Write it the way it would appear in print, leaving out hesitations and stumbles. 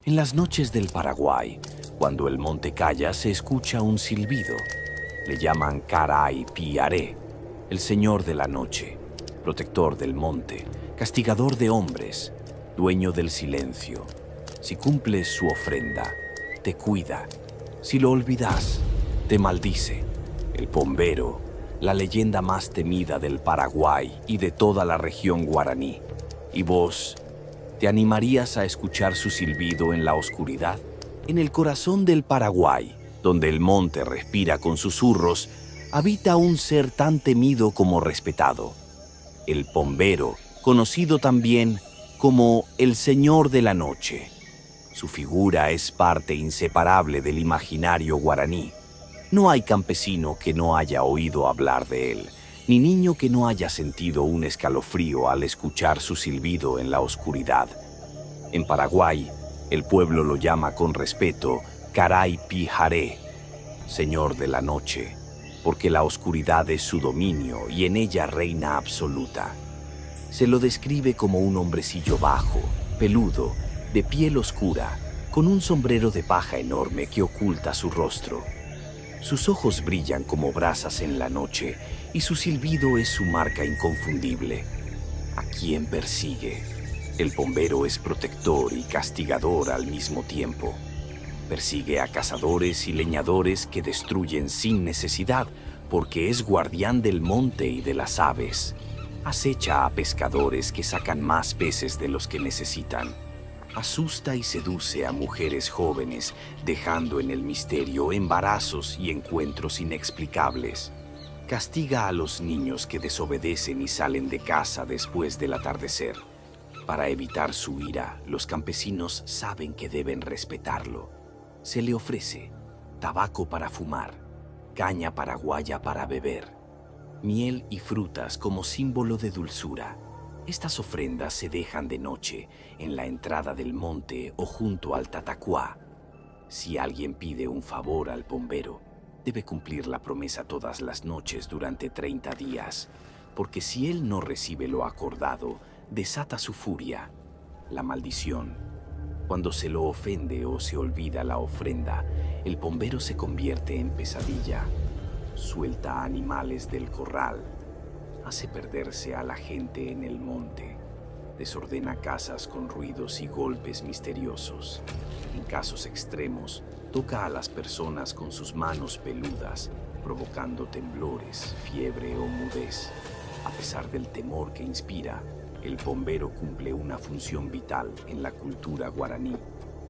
En las noches del Paraguay, cuando el monte calla, se escucha un silbido. Le llaman Caray Piaré, el señor de la noche, protector del monte, castigador de hombres, dueño del silencio. Si cumples su ofrenda, te cuida. Si lo olvidas, te maldice. El pombero, la leyenda más temida del Paraguay y de toda la región guaraní. ¿Y vos, te animarías a escuchar su silbido en la oscuridad? En el corazón del Paraguay, donde el monte respira con susurros, habita un ser tan temido como respetado. El pombero, conocido también como el Señor de la Noche. Su figura es parte inseparable del imaginario guaraní. No hay campesino que no haya oído hablar de él, ni niño que no haya sentido un escalofrío al escuchar su silbido en la oscuridad. En Paraguay, el pueblo lo llama con respeto Caray Pijaré, Señor de la Noche, porque la oscuridad es su dominio y en ella reina absoluta. Se lo describe como un hombrecillo bajo, peludo, de piel oscura, con un sombrero de paja enorme que oculta su rostro. Sus ojos brillan como brasas en la noche y su silbido es su marca inconfundible. ¿A quién persigue? El pombero es protector y castigador al mismo tiempo. Persigue a cazadores y leñadores que destruyen sin necesidad, porque es guardián del monte y de las aves. Acecha a pescadores que sacan más peces de los que necesitan. Asusta y seduce a mujeres jóvenes, dejando en el misterio embarazos y encuentros inexplicables. Castiga a los niños que desobedecen y salen de casa después del atardecer. Para evitar su ira, los campesinos saben que deben respetarlo. Se le ofrece tabaco para fumar, caña paraguaya para beber, miel y frutas como símbolo de dulzura. Estas ofrendas se dejan de noche en la entrada del monte o junto al tatacuá. Si alguien pide un favor al pombero, debe cumplir la promesa todas las noches durante 30 días, porque si él no recibe lo acordado, desata su furia, la maldición. Cuando se lo ofende o se olvida la ofrenda, el pombero se convierte en pesadilla, suelta animales del corral, hace perderse a la gente en el monte, desordena casas con ruidos y golpes misteriosos. En casos extremos, toca a las personas con sus manos peludas, provocando temblores, fiebre o mudez. A pesar del temor que inspira, el pombero cumple una función vital en la cultura guaraní.